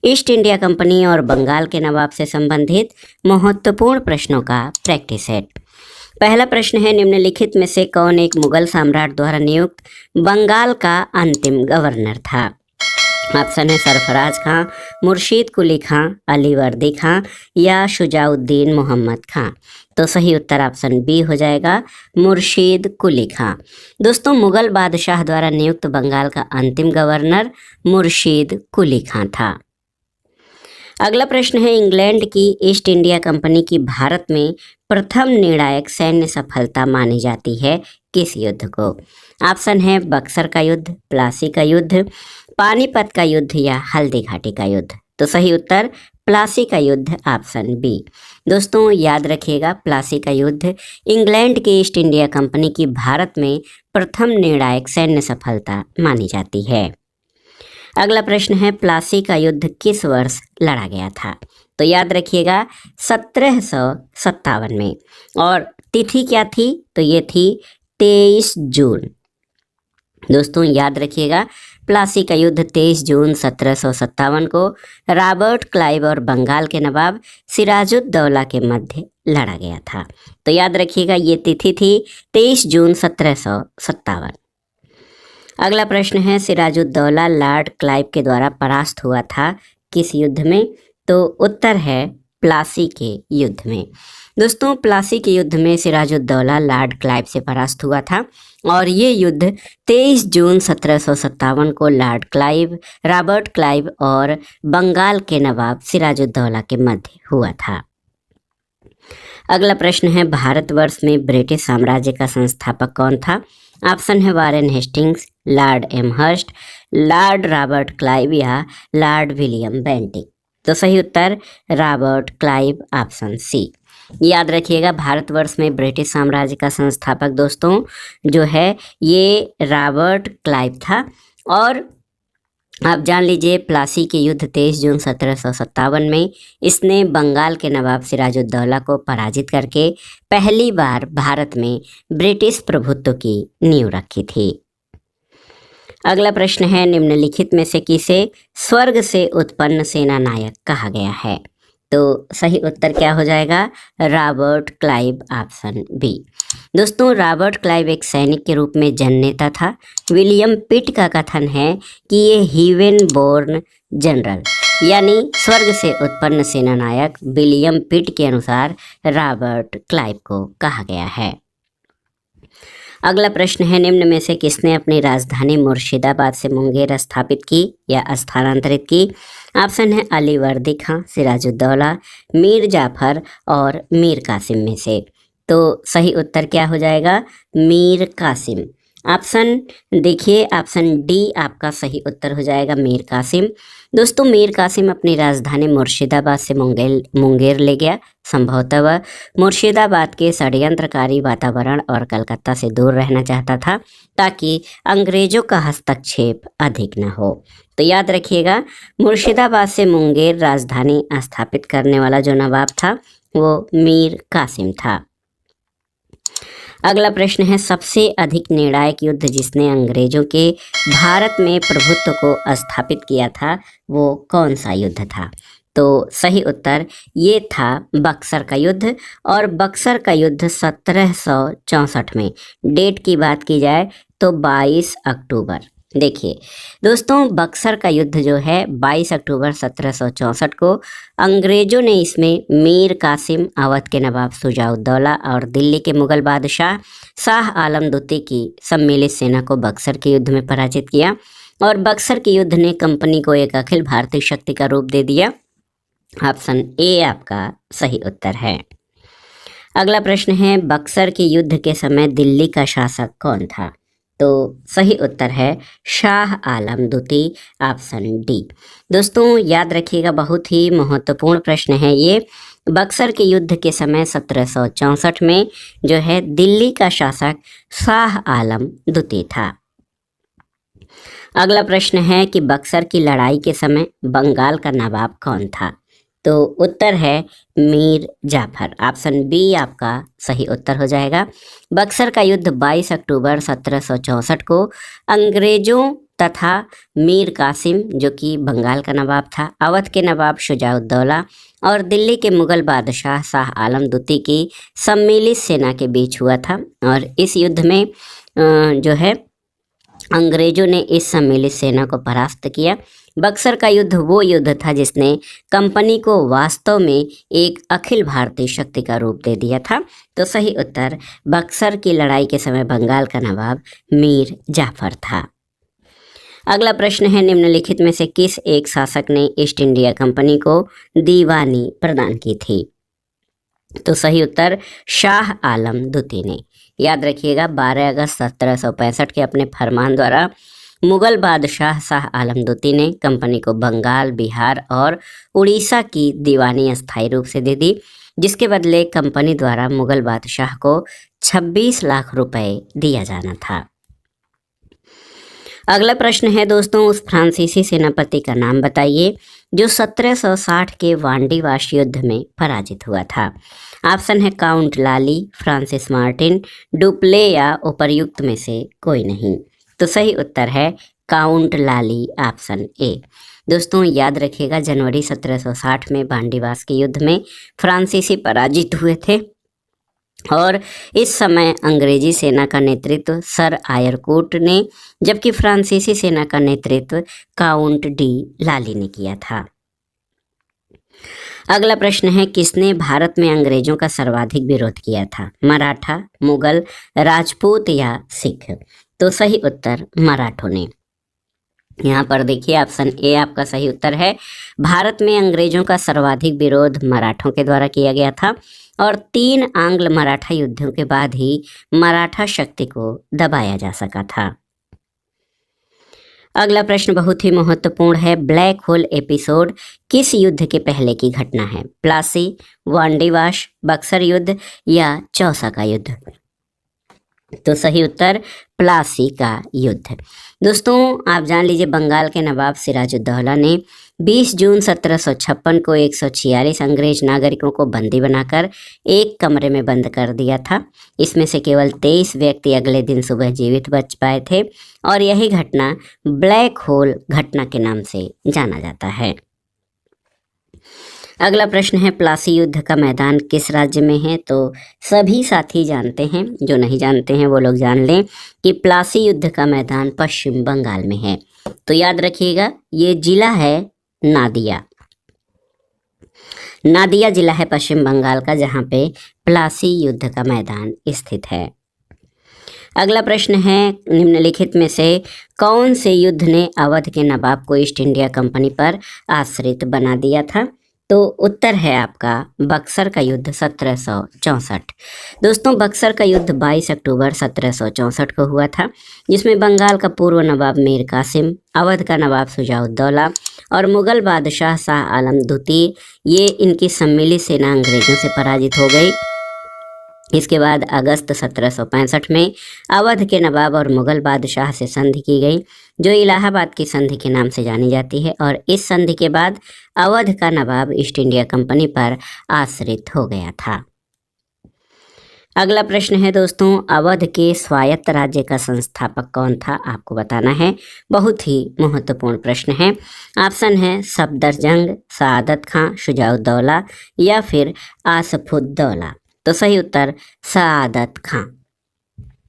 East India company और बंगाल के नवाब से संबंधित महत्वपूर्ण प्रश्नों का प्रैक्टिस सेट। पहला प्रश्न है, निम्नलिखित में से कौन एक मुगल सम्राट द्वारा नियुक्त बंगाल का अंतिम गवर्नर था? ऑप्शन है सरफराज खां, मुर्शीद कुली खां, अली वर्दी खां या शुजाउद्दीन मोहम्मद खां। तो सही उत्तर ऑप्शन बी हो जाएगा, मुर्शीद कुली खां। दोस्तों, मुगल बादशाह द्वारा नियुक्त बंगाल का अंतिम गवर्नर मुर्शीद कुली खां था। अगला प्रश्न है, इंग्लैंड की ईस्ट इंडिया कंपनी की भारत में प्रथम निर्णायक सैन्य सफलता मानी जाती है किस युद्ध को? ऑप्शन है बक्सर का युद्ध, प्लासी का युद्ध, पानीपत का युद्ध या हल्दी घाटी का युद्ध। तो सही उत्तर प्लासी का युद्ध, ऑप्शन बी। दोस्तों, याद रखिएगा, प्लासी का युद्ध इंग्लैंड की ईस्ट इंडिया कंपनी की भारत में प्रथम निर्णायक सैन्य सफलता मानी जाती है। अगला प्रश्न है, प्लासी का युद्ध किस वर्ष लड़ा गया था? तो याद रखिएगा 1757 में। और तिथि क्या थी? तो ये थी 23 जून। दोस्तों, याद रखिएगा, प्लासी का युद्ध 23 जून 1757 को रॉबर्ट क्लाइव और बंगाल के नवाब सिराजुद्दौला के मध्य लड़ा गया था। तो याद रखिएगा, ये तिथि थी 23 जून 1757। अगला प्रश्न है, सिराजुद्दौला लॉर्ड क्लाइव के द्वारा परास्त हुआ था किस युद्ध में? तो उत्तर है प्लासी के युद्ध में। दोस्तों, प्लासी के युद्ध में सिराजुद्दौला लॉर्ड क्लाइव से परास्त हुआ था और ये युद्ध 23 जून 1757 को लॉर्ड क्लाइव, रॉबर्ट क्लाइव और बंगाल के नवाब सिराजुद्दौला के मध्य हुआ था। अगला प्रश्न है, भारतवर्ष में ब्रिटिश साम्राज्य का संस्थापक कौन था? ऑप्शन है Warren Hastings, Lord Amherst, Lord Robert Clive या लॉर्ड विलियम बेंटिक। तो सही उत्तर रॉबर्ट क्लाइव, ऑप्शन सी। याद रखिएगा, भारतवर्ष में ब्रिटिश साम्राज्य का संस्थापक दोस्तों जो है ये रॉबर्ट क्लाइव था। और आप जान लीजिए, प्लासी के युद्ध 23 जून 1757 में इसने बंगाल के नवाब सिराजुद्दौला को पराजित करके पहली बार भारत में ब्रिटिश प्रभुत्व की नींव रखी थी। अगला प्रश्न है, निम्नलिखित में से किसे स्वर्ग से उत्पन्न सेना नायक कहा गया है? तो सही उत्तर क्या हो जाएगा? Robert Clive, option B. दोस्तों, रॉबर्ट क्लाइव एक सैनिक के रूप में जननेता था। विलियम पिट का कथन है कि ये हेवन बोर्न जनरल यानी स्वर्ग से उत्पन्न सेनानायक विलियम पिट के अनुसार रॉबर्ट क्लाइव को कहा गया है। अगला प्रश्न है, निम्न में से किसने अपनी राजधानी मुर्शिदाबाद से मुंगेर स्थापित की या स्थानांतरित की? ऑप्शन है अली वर्दी खां, सिराजुद्दौला, मीर जाफर और मीर कासिम में से। तो सही उत्तर क्या हो जाएगा? मीर कासिम। ऑप्शन देखिए, ऑप्शन डी आपका सही उत्तर हो जाएगा, मीर कासिम। दोस्तों, मीर कासिम अपनी राजधानी मुर्शिदाबाद से मुंगेर ले गया। संभवतः वह मुर्शिदाबाद के षड्यंत्रकारी वातावरण और कलकत्ता से दूर रहना चाहता था ताकि अंग्रेजों का हस्तक्षेप अधिक न हो। तो याद रखिएगा, मुर्शिदाबाद से मुंगेर राजधानी स्थापित करने वाला जो नवाब था वो मीर कासिम था। अगला प्रश्न है, सबसे अधिक निर्णायक युद्ध जिसने अंग्रेजों के भारत में प्रभुत्व को स्थापित किया था वो कौन सा युद्ध था? तो सही उत्तर ये था बक्सर का युद्ध। और बक्सर का युद्ध 1764 में, डेट की बात की जाए तो 22 अक्टूबर। देखिए दोस्तों, बक्सर का युद्ध जो है 22 अक्टूबर 1764 को अंग्रेजों ने इसमें मीर कासिम, अवध के नवाब शुजाउद्दौला और दिल्ली के मुगल बादशाह शाह आलम द्वितीय की सम्मिलित सेना को बक्सर के युद्ध में पराजित किया। और बक्सर के युद्ध ने कंपनी को एक अखिल भारतीय शक्ति का रूप दे दिया। ऑप्शन ए आपका सही उत्तर है। अगला प्रश्न है, बक्सर के युद्ध के समय दिल्ली का शासक कौन था? तो सही उत्तर है शाह आलम द्वितीय, ऑप्शन डी। दोस्तों, याद रखिएगा, बहुत ही महत्वपूर्ण प्रश्न है ये। बक्सर के युद्ध के समय 1764 में जो है दिल्ली का शासक शाह आलम द्वितीय था। अगला प्रश्न है कि बक्सर की लड़ाई के समय बंगाल का नवाब कौन था? तो उत्तर है मीर जाफर, ऑप्शन बी आपका सही उत्तर हो जाएगा। बक्सर का युद्ध 22 अक्टूबर 1764 को अंग्रेजों तथा मीर कासिम जो कि बंगाल का नवाब था, अवध के नवाब शुजाउद्दौला और दिल्ली के मुगल बादशाह शाह आलम द्वितीय की सम्मिलित सेना के बीच हुआ था। और इस युद्ध में जो है अंग्रेजों ने इस सम्मिलित सेना को परास्त किया। बक्सर का युद्ध वो युद्ध था जिसने कंपनी को वास्तव में एक अखिल भारतीय शक्ति का रूप दे दिया था। तो सही उत्तर बक्सर की लड़ाई के समय बंगाल का नवाब मीर जाफर था। अगला प्रश्न है, निम्नलिखित में से किस एक शासक ने ईस्ट इंडिया कंपनी को दीवानी प्रदान की थी? तो सही उत्तर शाह आलम द्वितीय ने। याद रखिएगा 12 अगस्त 1765 के अपने फरमान द्वारा मुगल बादशाह शाह आलम द्वितीय ने कंपनी को बंगाल, बिहार और उड़ीसा की दीवानी अस्थायी रूप से दे दी, जिसके बदले कंपनी द्वारा मुगल बादशाह को 26 लाख रुपए दिया जाना था। अगला प्रश्न है दोस्तों, उस फ्रांसीसी सेनापति का नाम बताइए जो 1760 के वांडीवाश युद्ध में पराजित हुआ था। ऑप्शन है काउंट लाली, फ्रांसिस मार्टिन, डुप्ले या उपर्युक्त में से कोई नहीं। तो सही उत्तर है काउंट लाली, ऑप्शन ए। दोस्तों याद रखिएगा जनवरी 1760 में वांडीवास के युद्ध में फ्रांसीसी पराजित हुए थे और इस समय अंग्रेजी सेना का नेतृत्व सर आयरकूट ने, जबकि फ्रांसीसी सेना का नेतृत्व काउंट डी लाली ने किया था। अगला प्रश्न है, किसने भारत में अंग्रेजों का सर्वाधिक विरोध किया था? मराठा, मुगल, राजपूत या सिख? तो सही उत्तर मराठों ने। यहाँ पर देखिए ऑप्शन ए आपका सही उत्तर है। भारत में अंग्रेजों का सर्वाधिक विरोध मराठों के द्वारा किया गया था और 3 आंग्ल मराठा युद्धों के बाद ही मराठा शक्ति को दबाया जा सका था। अगला प्रश्न बहुत ही महत्वपूर्ण है, ब्लैक होल एपिसोड किस युद्ध के पहले की घटना है? प्लासी, वांडीवाश, बक्सर युद्ध या चौसा का युद्ध? तो सही उत्तर प्लासी का युद्ध। दोस्तों आप जान लीजिए बंगाल के नवाब सिराजुद्दौला ने 20 जून 1756 को 146 अंग्रेज नागरिकों को बंदी बनाकर एक कमरे में बंद कर दिया था। इसमें से केवल 23 व्यक्ति अगले दिन सुबह जीवित बच पाए थे और यही घटना ब्लैक होल घटना के नाम से जाना जाता है। अगला प्रश्न है, प्लासी युद्ध का मैदान किस राज्य में है? तो सभी साथी जानते हैं, जो नहीं जानते हैं वो लोग जान लें कि प्लासी युद्ध का मैदान पश्चिम बंगाल में है। तो याद रखिएगा ये जिला है नादिया। नादिया जिला है पश्चिम बंगाल का, जहाँ पे प्लासी युद्ध का मैदान स्थित है। अगला प्रश्न है, निम्नलिखित में से कौन से युद्ध ने अवध के नवाब को ईस्ट इंडिया कंपनी पर आश्रित बना दिया था? तो उत्तर है आपका बक्सर का युद्ध 1764। दोस्तों बक्सर का युद्ध 22 अक्टूबर 1764 को हुआ था, जिसमें बंगाल का पूर्व नवाब मीर कासिम, अवध का नवाब शुजाउद्दौला और मुगल बादशाह शाह आलम द्वितीय ये इनकी सम्मिलित सेना अंग्रेजों से पराजित हो गई। इसके बाद अगस्त 1765 में अवध के नवाब और मुगल बादशाह से संधि की गई, जो इलाहाबाद की संधि के नाम से जानी जाती है। और इस संधि के बाद अवध का नवाब ईस्ट इंडिया कंपनी पर आश्रित हो गया था। अगला प्रश्न है दोस्तों, अवध के स्वायत्त राज्य का संस्थापक कौन था? आपको बताना है। बहुत ही महत्वपूर्ण प्रश्न है। ऑप्शन है सफदरजंग, सआदत खां, शुजाउद्दौला या फिर आसफुद्दौला। तो सही उत्तर सआदत खां।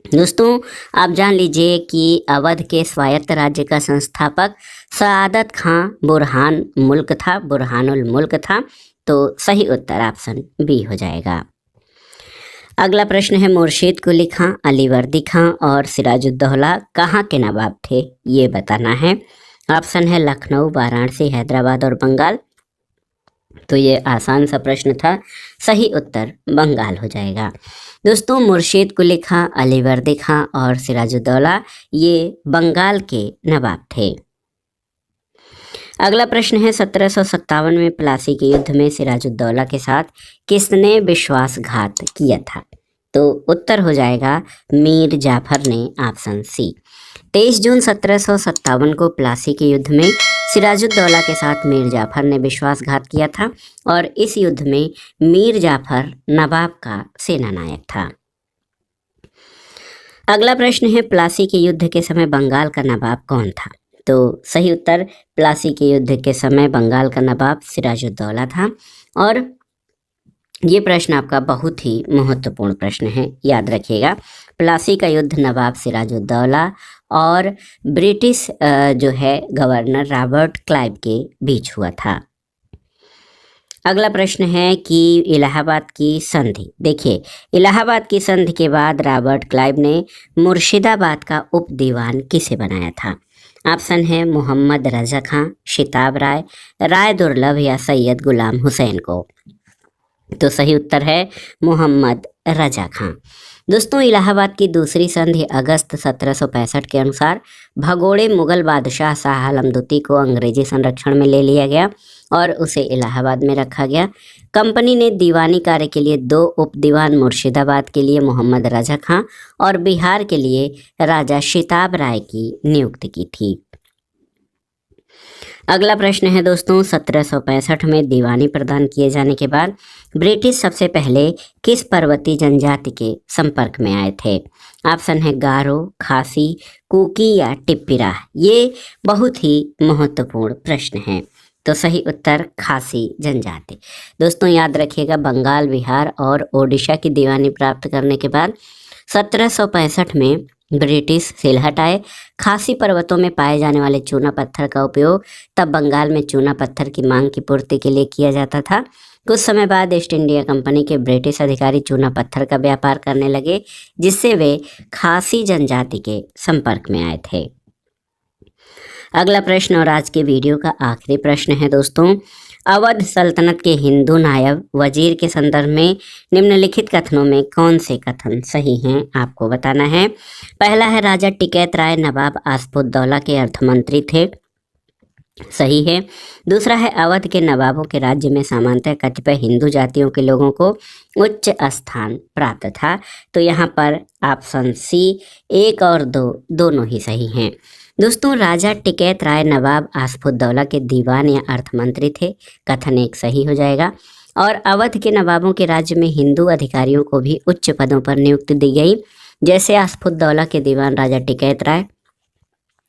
दोस्तों आप जान लीजिए कि अवध के स्वायत्त राज्य का संस्थापक सआदत खां बुरहानुल मुल्क था। तो सही उत्तर ऑप्शन बी हो जाएगा। अगला प्रश्न है, मुर्शीद कुली खां, अलीवर्दी खां और सिराजुद्दौला कहाँ के नवाब थे? ये बताना है। ऑप्शन है लखनऊ, वाराणसी, हैदराबाद और बंगाल। तो ये आसान सा प्रश्न था, सही उत्तर बंगाल हो जाएगा। दोस्तों मुर्शीद कुली खां, अलीवर्दी खां और सिराजुद्दौला ये बंगाल के नवाब थे। अगला प्रश्न है, 1757 में प्लासी के युद्ध में सिराजुद्दौला के साथ किसने विश्वासघात किया था? तो उत्तर हो जाएगा मीर जाफर ने, ऑप्शन सी। 23 जून 1757 को प्लासी के युद्ध में सिराजुद्दौला के साथ मीर जाफर ने विश्वासघात किया था और इस युद्ध में मीर जाफर नवाब का सेनानायक था। अगला प्रश्न है, प्लासी के युद्ध के समय बंगाल का नवाब कौन था? तो सही उत्तर, प्लासी के युद्ध के समय बंगाल का नवाब सिराजुद्दौला था। और ये प्रश्न आपका बहुत ही महत्वपूर्ण प्रश्न है, याद रखिएगा। प्लासी का युद्ध नवाब सिराजुद्दौला और ब्रिटिश जो है गवर्नर रॉबर्ट क्लाइव के बीच हुआ था। अगला प्रश्न है कि इलाहाबाद की संधि, देखिए इलाहाबाद की संधि के बाद रॉबर्ट क्लाइव ने मुर्शिदाबाद का उप दीवान किसे बनाया था? ऑप्शन है मोहम्मद रजा खां, शिताब राय, राय दुर्लभ या सैयद गुलाम हुसैन को। तो सही उत्तर है मोहम्मद रजा खां। दोस्तों, इलाहाबाद की दूसरी संधि अगस्त 1765 के अनुसार भगोड़े मुगल बादशाह शाह आलम द्वितीय को अंग्रेजी संरक्षण में ले लिया गया और उसे इलाहाबाद में रखा गया। कंपनी ने दीवानी कार्य के लिए 2 उप दीवान मुर्शिदाबाद के लिए मोहम्मद रजा खां और बिहार के लिए राजा शिताब राय की नियुक्ति की थी। अगला प्रश्न है दोस्तों, 1765 में दीवानी प्रदान किए जाने के बाद ब्रिटिश सबसे पहले किस पर्वतीय जनजाति के संपर्क में आए थे? ऑप्शन है गारो, खासी, कुकी या टिप्पिरा। ये बहुत ही महत्वपूर्ण प्रश्न है। तो सही उत्तर खासी जनजाति। दोस्तों याद रखिएगा, बंगाल, बिहार और ओडिशा की दीवानी प्राप्त करने के बाद 1765 में ब्रिटिश सिलहट आए। खासी पर्वतों में पाए जाने वाले चूना पत्थर का उपयोग तब बंगाल में चूना पत्थर की मांग की पूर्ति के लिए किया जाता था। कुछ समय बाद ईस्ट इंडिया कंपनी के ब्रिटिश अधिकारी चूना पत्थर का व्यापार करने लगे, जिससे वे खासी जनजाति के संपर्क में आए थे। अगला प्रश्न और आज के वीडियो का आखिरी प्रश्न है दोस्तों, अवध सल्तनत के हिंदू नायब वजीर के संदर्भ में निम्नलिखित कथनों में कौन से कथन सही हैं, आपको बताना है। पहला है, राजा टिकैत राय नवाब आसफुद्दौला के अर्थमंत्री थे, सही है। दूसरा है, अवध के नवाबों के राज्य में सामान्यतः कतिपय हिंदू जातियों के लोगों को उच्च स्थान प्राप्त था। तो यहाँ पर ऑप्शन सी 1 और 2 दोनों ही सही हैं। दोस्तों, राजा टिकैत राय नवाब आसफुद्दौला के दीवान या अर्थमंत्री थे, कथन 1 सही हो जाएगा। और अवध के नवाबों के राज्य में हिंदू अधिकारियों को भी उच्च पदों पर नियुक्ति दी गई, जैसे आसफुद्दौला के दीवान राजा टिकैत राय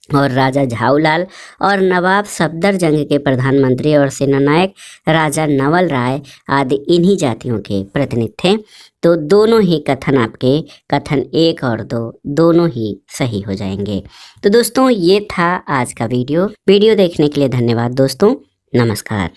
और राजा झाऊलाल और नवाब सफदरजंग के प्रधानमंत्री और सेनानायक राजा नवल राय आदि इन्हीं जातियों के प्रतिनिधि थे। तो दोनों ही कथन आपके, कथन 1 और 2 दोनों ही सही हो जाएंगे। तो दोस्तों ये था आज का वीडियो देखने के लिए धन्यवाद दोस्तों, नमस्कार।